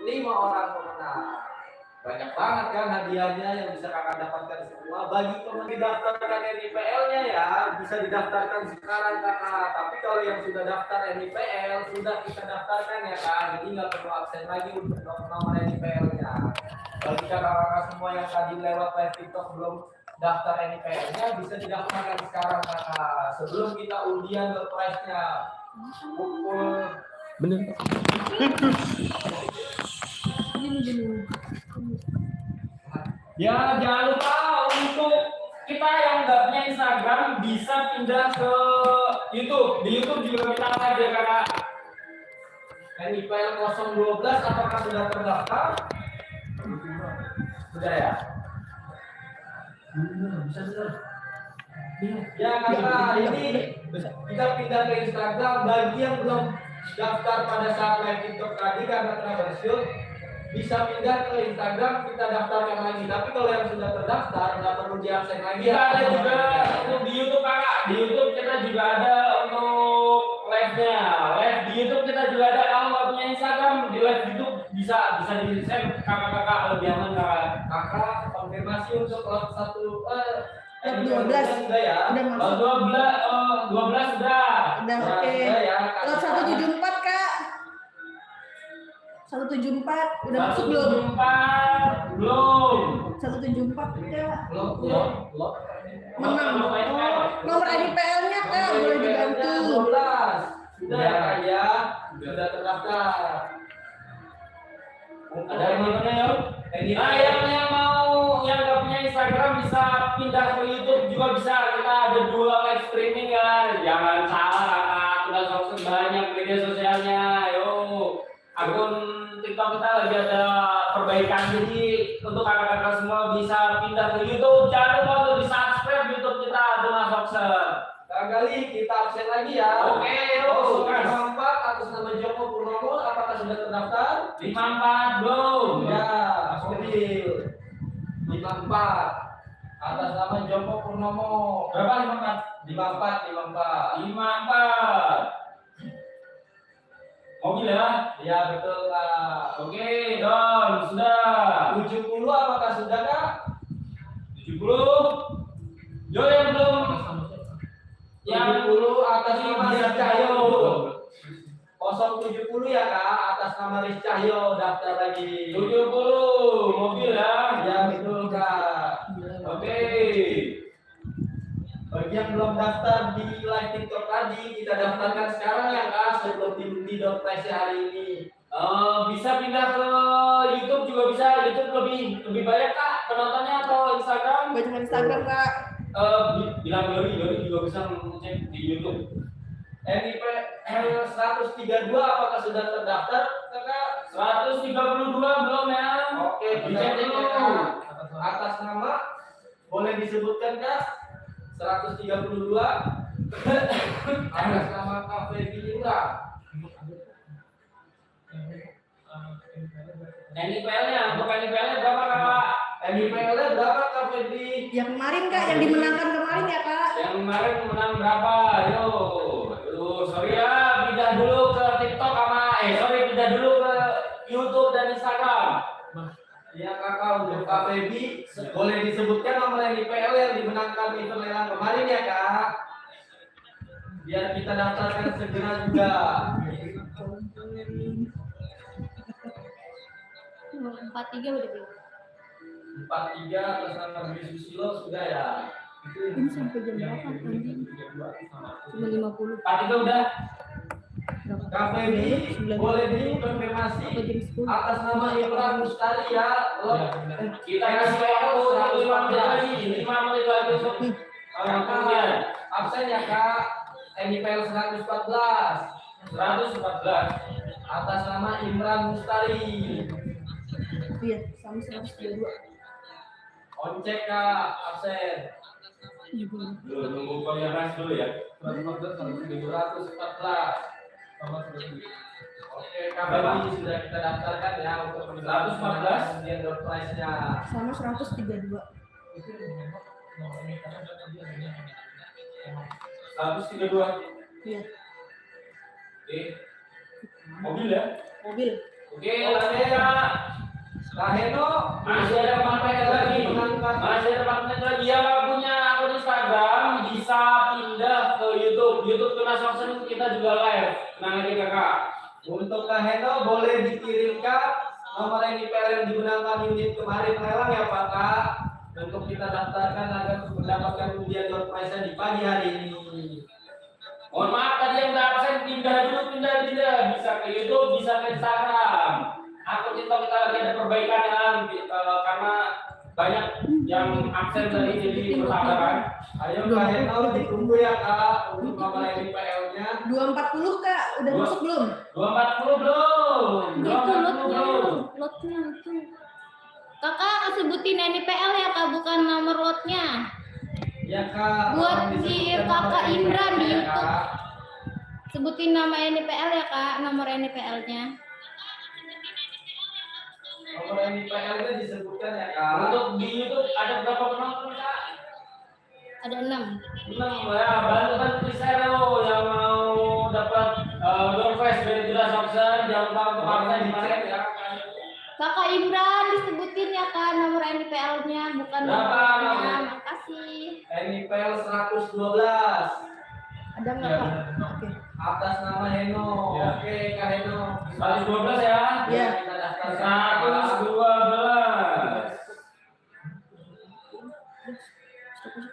5 orang pemenang. Banyak banget kan hadiahnya yang bisa kakak dapatkan semua. Bagi teman didaftarkan NIPL-nya ya, bisa didaftarkan sekarang kakak. Tapi kalau yang sudah daftar NIPL, sudah kita daftarkan ya kak. Jadi nggak perlu absen lagi untuk nomor NIPL-nya. Bagi kakak-kakak semua yang tadi lewat live TikTok belum daftar NIPL-nya, bisa didaftarkan sekarang kakak. Sebelum kita undian door prize-nya. Bener. Ya jangan lupa untuk kita yang nggak punya Instagram bisa pindah ke YouTube. Di YouTube juga kita live ya kakak. NIPL 012 apakah sudah terdaftar? Sudah ya? Bisa benar. Ya kakak, ini kita pindah ke Instagram. Bagi yang belum daftar pada saat live TikTok tadi karena troubleshoot, bisa pindah ke Instagram, kita daftarkan lagi. Tapi kalau yang sudah terdaftar nggak perlu di absen lagi. Kita ada juga untuk di YouTube kakak. Di YouTube kita juga ada untuk live-nya. Live di YouTube kita juga ada. Kalau nggak punya Instagram di live YouTube bisa di share kakak-kakak lebih aman kakak. Kakak konfirmasi untuk lot 12 sudah ya. Lot 12 sudah. Udah oke. Ya, Lot 174 kak. 174 udah masuk belum? 174 belum. 174 kak. Lot. Menang. Nomor NIPL-nya kak boleh diganti. 12. Sudah ya kak ya. Sudah terdaftar. Ada yang mana ya? Nah, yang mau yang nggak punya Instagram bisa pindah ke YouTube juga bisa. Kita ada 2 live streaming ya. Jangan salah kakak. Kita sukses banyak media sosialnya. Yo, akun TikTok kita lagi ada perbaikan, jadi untuk kakak-kakak semua bisa pindah ke YouTube. Jangan lupa untuk di subscribe YouTube kita Dona Sukses. Kali kita absen lagi ya. Oke, yuk. 54 atas nama Joko Purnomo, apakah sudah terdaftar? 54 belum. Ya, mobil 54 atas nama Joko Purnomo. Berapa 54? 54. Mobil ya? Ya betul kak. Oke, Don, sudah. 70 apakah sudah kak? 70. Jo yang belum. Yang 70 atas nama bisa Riz Cahyo. 070 ya kak, atas nama Riz Cahyo daftar lagi. 70 mobil ya? Ya betul kak. Oke. Bagi yang belum daftar di live TikTok tadi, kita daftarkan sekarang ya kak, sebelum di prize hari ini. Bisa pindah ke YouTube juga bisa. YouTube lebih banyak kak penontonnya atau Instagram? Banyak Instagram kak. Bilang Dori juga bisa ngecek di YouTube. NIPL 132 apakah sudah terdaftar kakak? 132 belum ya? Oke, dicek kita dulu. atas nama boleh disebutkan kak? 132 atas nama Cafe Indra. NIPL-nya, untuk NIPL-nya berapa kakak? NIPL-nya berapa Kak Febri? Yang kemarin kak, yang dimenangkan kemarin ya kak. Yang kemarin menang berapa? Sorry ya, pindah dulu ke TikTok pindah dulu ke YouTube dan Instagram. Ya kakak, untuk Kak Febri boleh disebutkan nomor NIPL yang dimenangkan event lelang kemarin ya kak? Biar kita daftarkan segera juga. 43 udah belum? 43 atas nama Budi Susilo sudah ya. Ini sampai jam berapa nanti? Cuma 50. 43 udah. Kak Febri boleh dikonfirmasi atas nama Imran Mustari ya. Kita kasih waktu 5 menit lagi. 5 menit lagi untuk kemudian absen ya kak. NIPL 114 atas nama Imran Mustari. Iya, sama 132. Oncek kak, absen. Nunggu konfirmasi dulu ya. 714 Oke, Kak Febri sudah kita daftarkan ya untuk 114 kemudian door prize-nya. Sama 132. 132. Iya. Oke. Mobil ya? Mobil. Oke, latihan. Kak Heno Masih ada 4 menit lagi. Masih ada 4 menit lagi. Yang nggak punya akun Instagram bisa pindah ke YouTube. YouTube Tunas Option kita juga live. Tenang aja kakak. Untuk Kak Heno boleh dikirimkan nomor NIPL yang digunakan unit kemarin lelang ya Pak Kak, untuk kita daftarkan agar mendapatkan undian door prize di pagi hari ini. Mohon maaf tadi yang udah absen pindah dulu, pindah. Bisa ke YouTube, bisa ke Instagram. Akun TikTok kita lagi ada perbaikan ya, karena banyak yang absen tadi jadi bersabaran. Ayo Kak Heno ditunggu ya Kak untuk nomor NIPL-nya. 240 Kak, udah masuk belum? 240 belum. Itu 240 belum. lotnya itu. Kakak sebutin NIPL ya kak, bukan nomor lotnya. Ya Kak. Buat tolong di disebutkan Kakak nomor Imran di NIPL-nya, YouTube. Kak. Sebutin nama NIPL ya kak, nomor NIPL-nya. Nomor NIPL-nya disebutkan ya Kak. Untuk di YouTube ada berapa penonton kak? Ada 6. 6 ya, bantu share lo yang mau dapat door prize dari Tunas Option. Jangan lupa untuk absen di mana ya. Kakak Imran disebutin ya kak, nomor NIPL-nya bukan Berapa nomornya. nomornya? Makasih. NIPL 112 Ada nggak Ya, Kak? Oke. atas nama Heno. Ya. Oke Kak Heno. 112 ya. Iya. Kita daftarkan. 112.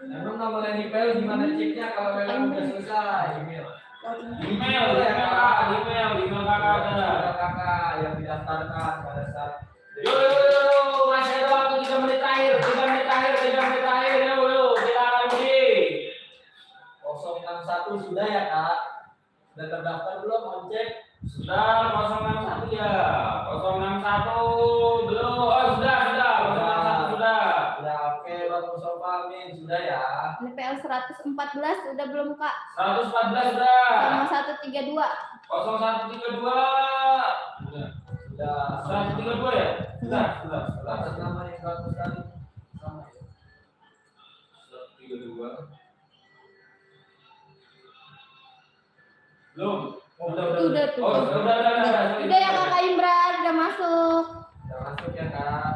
Emang nomor NIPL gimana ceknya kalau memang udah selesai? Email ya kakak, email kakak ada. Ada kakak yang didaftarkan pada saat. Yo, masih ada waktu 3 menit akhir, 3 menit akhir, yo, kita akan uji. 061 sudah ya Kak? Sudah terdaftar belum? Cek. Sudah 061 ya, 061 belum, oh sudah, 061 sudah. Sudah oke, Bang Mustafa Amin sudah ya. NIPL 114 udah belum kak? 114 sudah. Sama 132. 0132. Sudah. 132 ya? Sudah. Atas nama yang bagus tadi. Sama ya. 132. Belum. Udah tuh. Oh, udah. Udah ya kakak Imran, udah masuk. Sudah masuk ya Kak.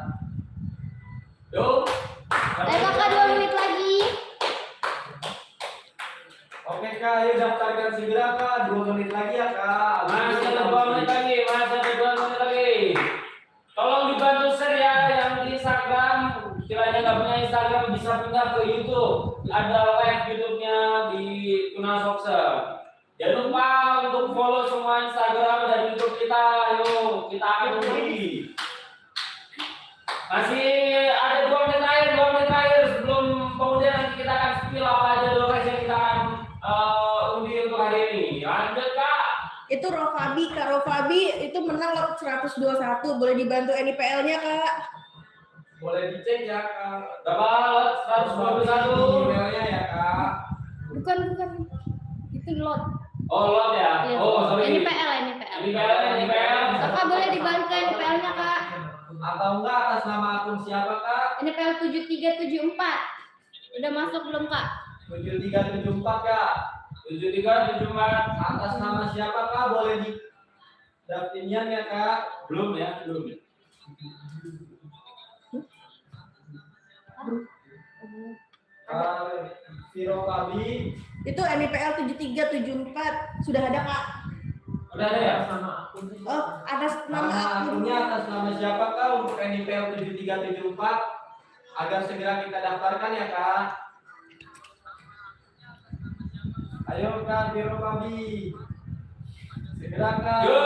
Yuk. Kakak 2 menit lagi. Oke Kak, ayo daftarkan segera Kak. 2 menit lagi ya Kak. Masih ada 2 menit lagi, Tolong dibantu share ya yang di Instagram. Kiranya nggak punya Instagram bisa pindah ke YouTube. Ada live YouTube-nya di Tunas Option. Jangan lupa untuk follow semua Instagram dan YouTube kita. Ayo, kita akan undi. Masih ada 2 menit akhir sebelum kemudian nanti kita akan spill apa aja dulu yang kita akan undi untuk hari ini. Lanjut Kak. Itu Rofabi, Kak Rofabi itu menang lot 121. Boleh dibantu NIPL-nya Kak? Boleh dicek ya Kak. Berapa lot? 121. Emailnya ya Kak. Bukan. Itu lot. Oh lot ya? Iya. Oh sorry. NIPL. NIPL. Kakak boleh dibantu NIPL-nya kak? Atau enggak atas nama akun siapa Kak? NIPL 7374. Udah masuk belum kak? 7374 Kak. 7374. Atas nama siapa Kak? Boleh di daftarnya ya Kak. Belum ya? Belum. Viro Kabi. Itu NIPL 7374. Sudah ada Kak? Udah ada ya? Oh, atas nama akun. Akunnya atas nama siapa Kak untuk NIPL 7374 agar segera kita daftarkan ya Kak. Ayo Kak Viro Kabi. Segera Kak. Yo.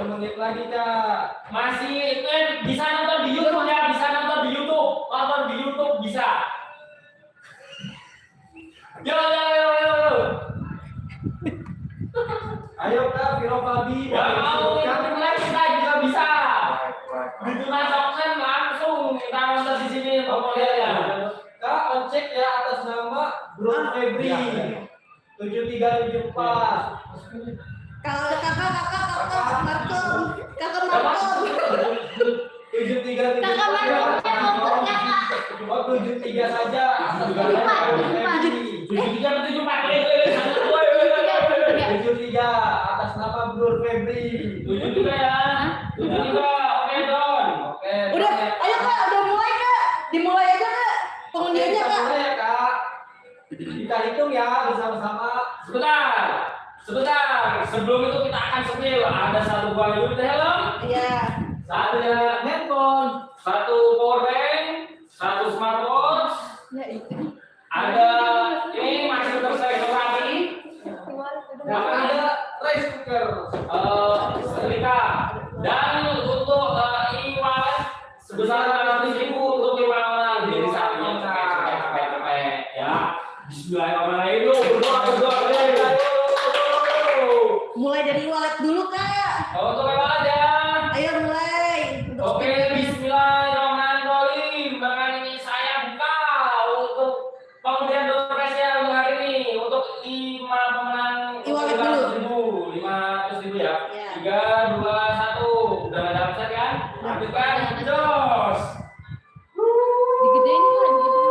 1 menit lagi Kak. Masih bisa nonton di YouTube ya? Bisa nonton di YouTube. Nonton di YouTube bisa. Yo. Ayo Kak Viro Kabi. Yang mau ikut live kita juga bisa. Di Tunas Option langsung kita nonton di sini pokoknya. Kak oncek ya atas nama Bro Febri. 7374. Kakak Markom. Kakak Markom. 7374. Kakak Markom nomornya kak. Oh 73 saja. Atas nama 74. 73 atas nama Bro Febri. 73 ya. 73. Oke Don. Oke Kak, udah mulai Kak. Dimulai aja Kak. Pengundiannya Kita Kak. mulai ya Kak. Kita hitung ya bersama-sama. Sebentar. Sebelum itu kita akan spill. Ada satu buah unit helm, Iya. ada Handphone. satu power bank, satu smartwatch, Ya itu. ada ini masih tersisa lagi, Dan ada rice cooker. setrika, dan untuk e-wallet sebesar 600.000 untuk e-wallet. Jadi saatnya capek ya. Bismillahirrahmanirrahim. Berdoa. Mulai dari wallet dulu Kak. Untuk e-wallet ya. Ayo mulai. Untuk Oke, bismillahirrahmanirrahim. Dengan ini saya buka untuk pengundian door prize ya untuk hari ini untuk 5 pemenang E-wallet dulu. 500.000 ya. Ya. 3, 2, 1. Udah nggak ada pesan kan? Aktifkan jos. Digedein Kak, digedein.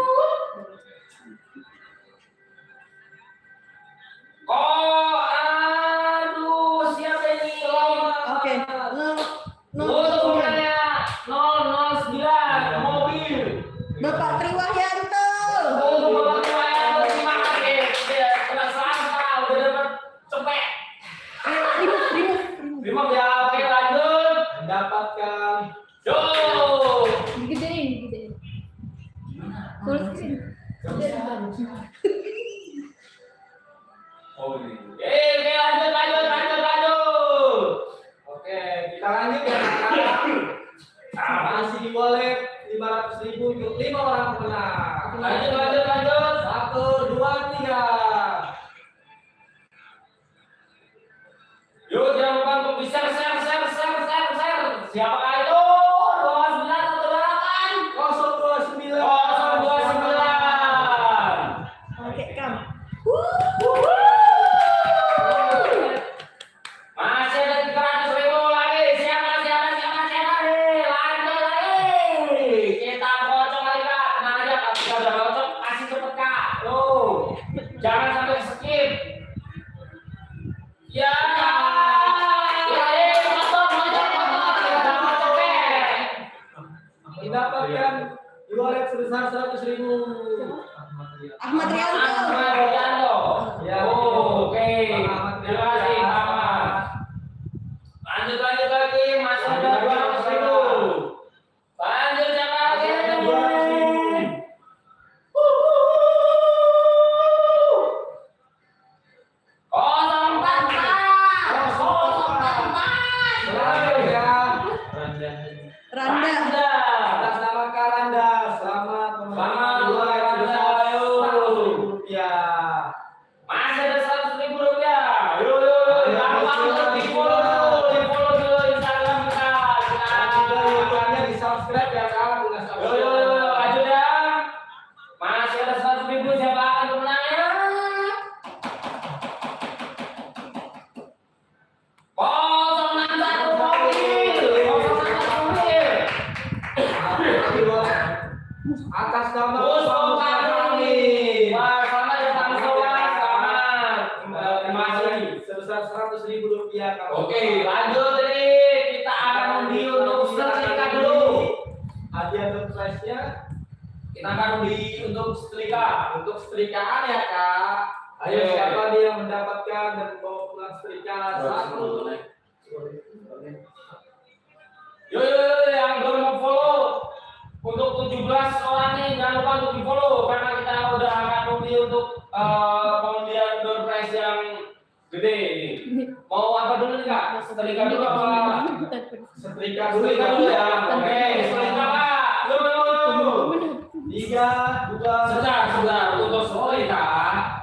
Oh, aduh, siapa ini? Oke. Untuk pemenangnya 009 mobil. Bapak Triwahyanto. Untuk Bapak saya terima kasih. Dia kena sangka udah dapat cepet. Remove. Terima ya. Oke lanjut. Mendapatkan Yo. Digedein. Full screen. Oh ini. Oke lanjut. Oke, kita lanjut ya Kak. Masih di wallet 500.000 untuk 5 orang pemenang. Lanjut. 1, 2, 3. Yuk jangan lupa untuk di share. Siapakah itu? 29 atau 28? 029. 029. Oke, Kam. Masih ada 300.000 lagi. Siapa? Lanjut lagi. Kita bocok lagi Kak. Tenang aja, kalau kita udah bocok, kasih cepet Kak. Tuh, jangan sampai skip. Ya. Mendapatkan e-wallet sebesar 100.000. Ahmad Rianto. Ya, Oke. Ahmad Terima kasih Pak Ahmad. Lanjut lagi, masih ada 200.000. Lanjut siapa lagi? Selamat ya. Randa. Atas nama Karanda, selamat Selamat, e-wallet Randa. sebesar 100.000 rupiah. Masih ada 100.000 rupiah. Yuk. Gampang untuk di-follow dulu Instagram kita. Dan juga YouTube-nya di subscribe ya Kak. Dengan subscribe. Yuk, lanjut ya. Masih ada 100.000, siapa akan pemenangnya? 061 mobil. Atas nama Mustafa Amin. Wah, selamat ya Pak Mustafa. Selamat. Terima kasih. Sebesar 100.000 rupiah Kak. Oke, lanjut ini kita akan undi untuk setrika dulu. Hadiah surprise-nya Kita akan undi untuk setrika. untuk setrikaan ya Kak. Ayo Oke. siapa nih yang mendapatkan dan bawa pulang setrika satu. Yo yang belum mau follow untuk 17 orang nih jangan lupa untuk di follow karena kita udah akan undi untuk pengundian door prize yang gede ini. Mau apa dulu nih Kak? Setrika dulu apa? Setrika dulu Setrika dulu ya. Oke, Oke. setrika Kak. Yuk. 3, 2, Sebentar untuk setrika.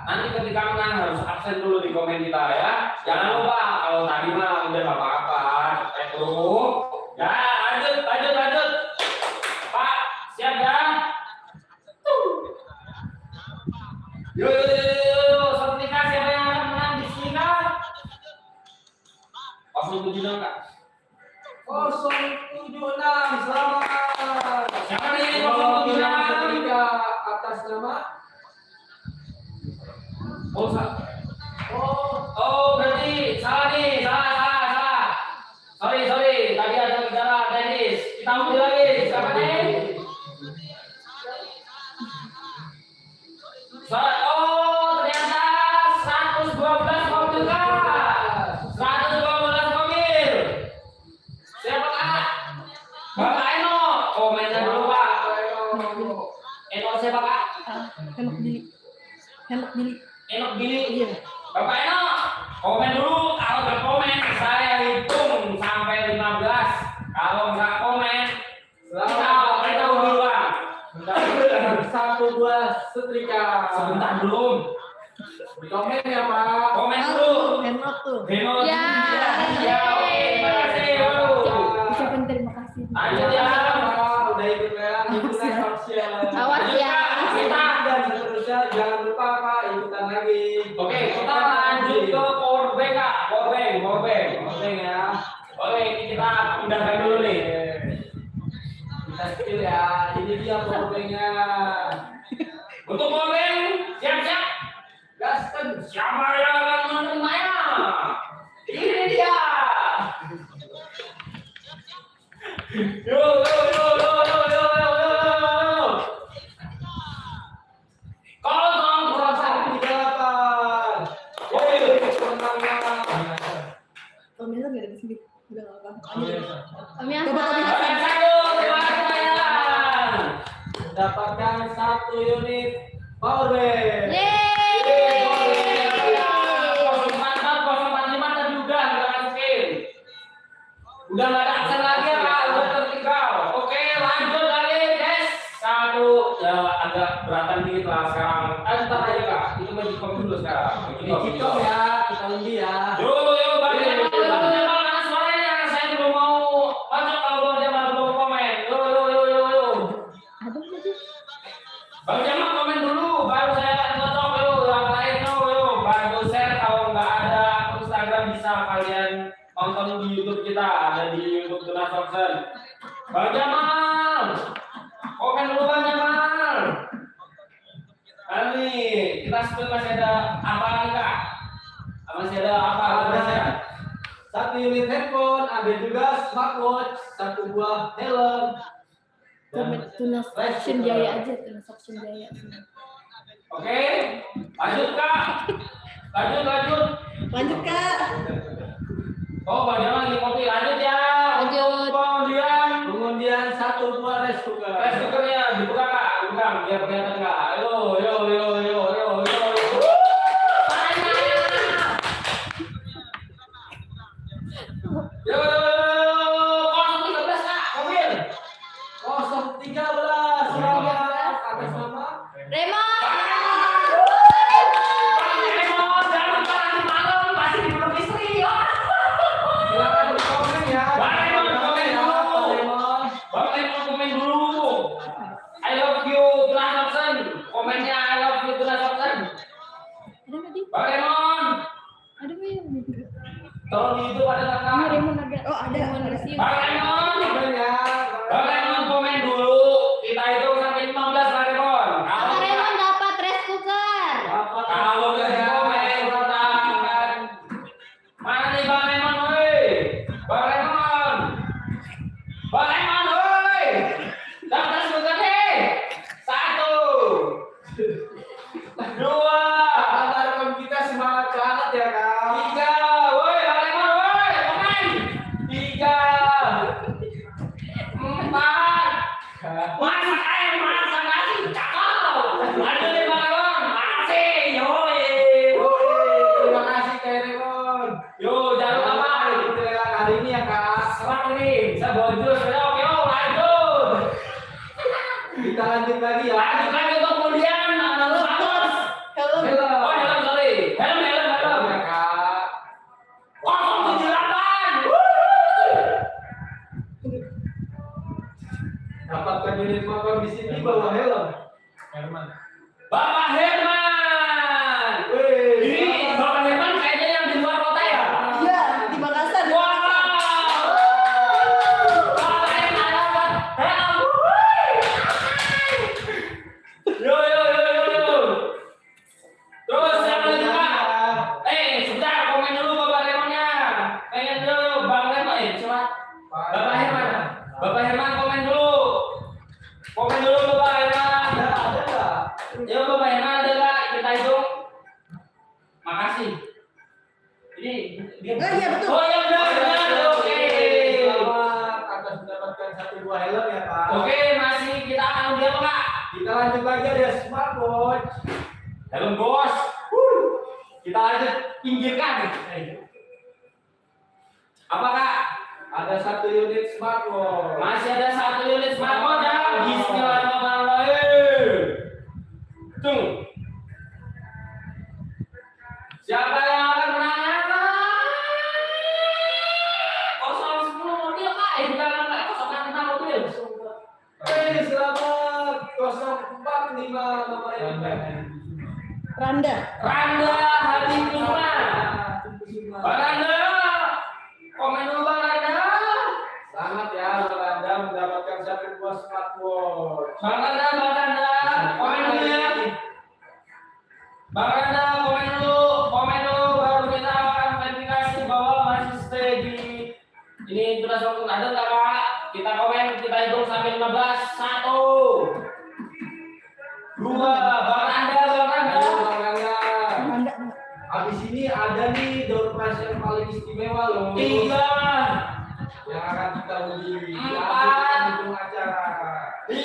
Nanti ketika menang harus absen dulu di komen kita ya. Jangan lupa kalau tadi mah udah nggak apa-apa. Cek dulu. Ya lanjut. Pak siap ya? Yuk, setrika siapa yang akan menang di setrika? 076 Kak. 076. Selamat. Siapa nih Bawa 076? pulang setrika atas nama Oh berarti salah nih. Ini Iya. Bapak Eno, komen dulu. Kalau berkomen saya hitung sampai 15. Kalau nggak komen, kita duluan. Mendapatkan 1 buah setrika. Sebentar belum. Di komen ya Pak. Komen dulu. Handlot tuh. Beno. Ya. Ya, oke. Terima kasih. Ucapin terima kasih. Lanjut ya. Udah ikut lelang, ikutan sosial. Awas ya. Kita Dan seterusnya jangan lupa Pak ikutan lagi. Oke, kita lanjut ke powerbank Kak. Powerbank. Oke ya. Oke, ini kita pindahkan dulu nih. Kita skill ya. Ini dia powerbanknya. Untuk powerbank, siap-siap. Gaskan. Siapa yang akan menerimanya? Ini dia. Yo. Kosong kosong. 38. Woi, Pemenangnya. Pemirsa nggak ada di sini. Udah nggak apa. Kami Bapak satu, terima kasih. Mendapatkan 1 unit powerbank. Udah nggak ada aksen lagi ya Kak, udah tertinggal. Oke, lanjut lagi guys. Satu, ya agak beratan dikit lah sekarang. Ntar aja Kak, itu magic com dulu sekarang. Ini Cicok ya, kita undi ya. Yo, bagaimana mana suaranya? Saya belum mau masuk kalau belum Jamal belum komen. Yo. Ada lagi. Bang Jamal komen dulu, baru saya cocok yo. Yang lain yo. Bantu share kalau nggak ada Instagram bisa kalian tonton di YouTube kita, ada di YouTube Tunas Option. Bang Jamal, komen dulu Bang Jamal. Nih, kita sebelum masih ada apa nih Kak? Masih ada apa? Ada 1 unit handphone, ada juga smartwatch, 1 buah helm. Tunas Action Jaya aja, Tunas Action Jaya. Oke, lanjut Kak. Lanjut. Lanjut Kak. Oh, Bang Jamal lagi kopi, lanjut ya. Lanjut. Pengundian 1 buah rice cooker. Rice cookernya dibuka Kak, dibuka biar kelihatan Kak. Yo. Yo, 013 Kak, mobil. 013 surabaya atas nama Raymond. Jangan lupa nanti malam pasti dibelum istri. silakan di komen ya. Bang Lemon, komen ya, dulu. Pak Lemon. Bang Lemon komen dulu. I love you Tunas Option. Komennya I love you Tunas Option. Ada tadi. Bang Lemon, Ada nggak ya? tolong di YouTube ada nggak, Kak? Ini Raymond ada. Oh, ada. Raymond review. Bang Lemon, Komen ya. Bang Lemon komen dulu. Kita hitung sampai 15 Bang Lemon. Kak Raymond dapat rice cooker. Kalau nggak komen kita akan mana nih Bang Lemon, woi? Bang Lemon, woi? Dapat suka nih. 1, 2, Kabar kita semangat banget ya Kak. 3, woi Bang Lemon, woi, komen. 3, 4, masak nasi, cakep. Lanjut nih Bang Lemon, makasih, yoi. Terima kasih Kak Lemon. Yo, jangan lupa Pak. Kita lelang hari ini ya Kak. Selang nih, bisa bawa jus. Oke, lanjut. Kita lanjut lagi ya. Lanjut lagi untuk kemudian status. Helm. Helm. Oh, helm, sorry. Helm. Ya Kak. 078. Dapatkan unit motor di sini bawa helm. Bapak Herman. Ini Bapak Herman kayaknya yang di luar kota ya? Iya, di Makassar. Wow. Bapak Herman dapat helm. Yo. Terus yang lanjut Pak. Sebentar komen dulu Bapak Hermannya. Pengen dulu Bang Herman. Coba. Bapak Herman komen dulu. Komen dulu Bapak Herman. Ada nggak? Ya Bapak Herman ada nggak? Kita hitung. Makasih. Ini dia. Oh, iya, betul. Oh iya benar. Oke. Selamat atas mendapatkan 1 buah helm ya Pak. Oke, masih kita akan undi apa Kak? Kita lanjut lagi ada smartwatch. Helm bos. Kita aja pinggirkan. Apakah Ada 1 unit smartphone. masih ada 1 unit smartphone ya? Bismillahirrahmanirrahim. Tung. Siapa yang akan menang? 010 mobil Pak. Bukan Pak. 046 mobil. Selamat 045 nomor NPL. Randa. Randa Halimima. Bang Randa. Komen dulu Bang Randa. Selamat ya, Bang Anda mendapatkan 1 buah smartphone. Bang Randa, komen dulu ya. Bang Randa, komen dulu, baru kita akan verifikasi bahwa masih stay di ini sudah satu. Ada nggak Pak? Kita komen, kita hitung sampai 15. 1, 2, Bang Randa. Ayo, Bang Anda. Randa. Habis ini ada nih door prize yang paling istimewa loh. 3, Yang akan kita uji di 4, akhir acara. 5,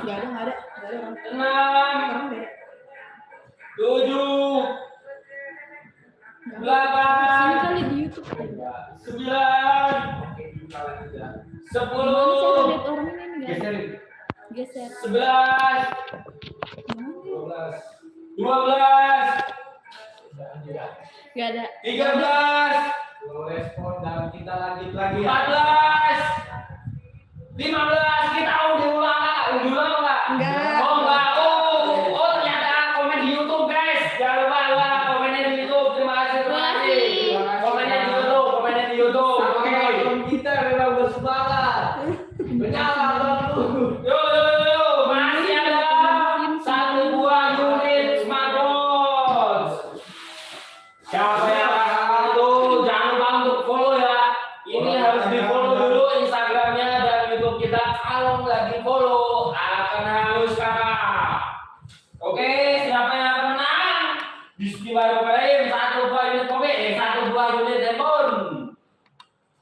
Nggak ada orang. 6, Orang beda. 7, Nggak ada. 8, Sini kali di YouTube. 9, Oke, kita lanjut ya. 10, Saya lihat orang ini enggak Geserin. geser. 11, 12. 12, Enggak ada. 13, Belum respon dan kita lanjut lagi ya. 14, 15. Kita ulang Kak? Enggak. Enggak. Oh enggak. Oh ternyata komen di YouTube guys. Jangan lupa komennya di YouTube. Terima kasih. Komennya di YouTube. Oke. Sama kita memang bersemangat. Menyala Bang. Yo. Masih ada 1 buah unit smartphone. Siapa yang akan itu? Jangan lupa untuk follow ya. Ini harus di follow dulu Instagramnya dan YouTube kita. Kalau nggak di follow akan hangus kakak. Oke, siapa yang akan menang? Bismillahirrahmanirrahim. 1 buah unit kopi, 1 buah unit handphone.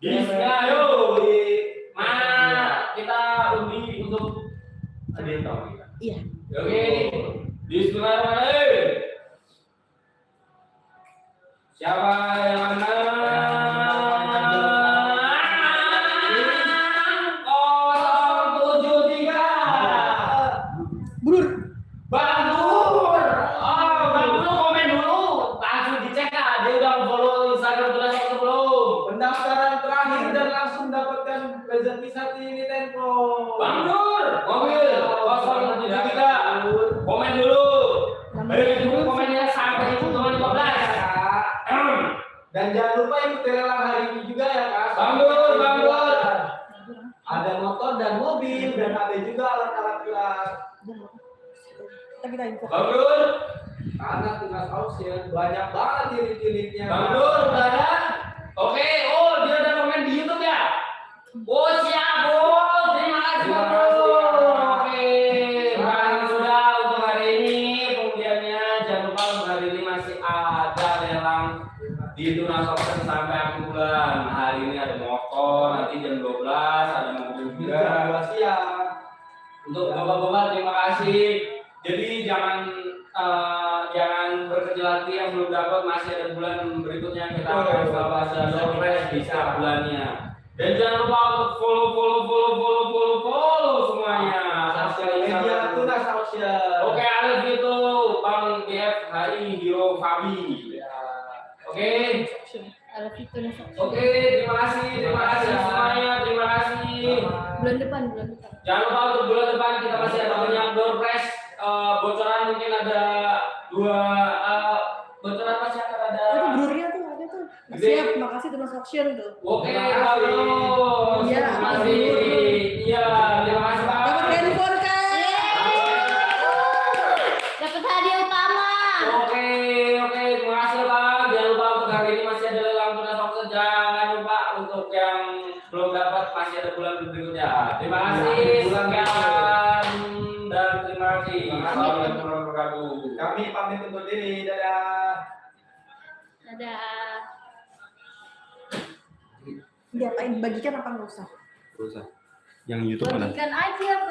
Bismillah, yuk. Kita undi untuk ada yang tahu kita. Iya. Oke, Bismillahirrahmanirrahim. Siapa yang menang? 073. Brur. Bang Nur. Oh, Bang Nur komen dulu. Langsung dicek lah. Dia udah follow Instagram sudah sebelum. Pendaftaran terakhir dan langsung dapatkan rezeki 1 unit handphone. Bang Nur, mobil 073. Komen dulu. Itu komennya sampai itu 15. Dan jangan lupa ikut lelang hari ini juga ya Kak. Bang Nur. Ada motor dan mobil dan ada juga alat-alat berat. Kita info. Bang Nur, Karena tugas auction banyak banget unit-unitnya. Bang Nur udah ada? Oke, dia udah komen di YouTube ya? Oh siap, terima kasih Bang Nur. Oke, berarti sudah untuk hari ini. Kemudiannya jangan lupa untuk hari ini masih ada lelang di Tunas Auction sampai akhir bulan. Hari ini ada motor, nanti jam 12 ada mobil juga. Juga siap. Untuk bapak-bapak terima kasih. Jadi jangan berkecil hati yang belum dapat, masih ada bulan berikutnya kita akan selalu ada surprise di setiap bulannya. Dan jangan lupa untuk follow semuanya. Sosial media Tunas Auction. Oke, ada gitu Bang BFHI Hero Fabi. Oke. Ada fitur yang Oke, terima kasih semuanya, terima kasih. bulan depan. Jangan lupa untuk bulan depan kita masih ada banyak door prize. Bocoran mungkin ada 2 bocoran pasti akan ada. Itu brurnya tuh ada tuh. Gede. Siap, makasih Tunas Auction tuh. Oke, Terima kasih. bagus. Iya, Terima kasih. Iya, terima kasih Pak. Dapat handphone kan? Dapat hadiah utama. Oke, terima kasih Bang. Jangan lupa untuk hari ini masih ada lelang Tunas Auction. Jangan lupa untuk yang belum dapat masih ada bulan berikutnya. Terima kasih. Sekian dan terima kasih. Assalamualaikum warahmatullahi wabarakatuh. Kami pamit undur diri. Dadah. Dadah. Diapain? Bagikan apa nggak usah? Yang YouTube mana? Bagikan aja.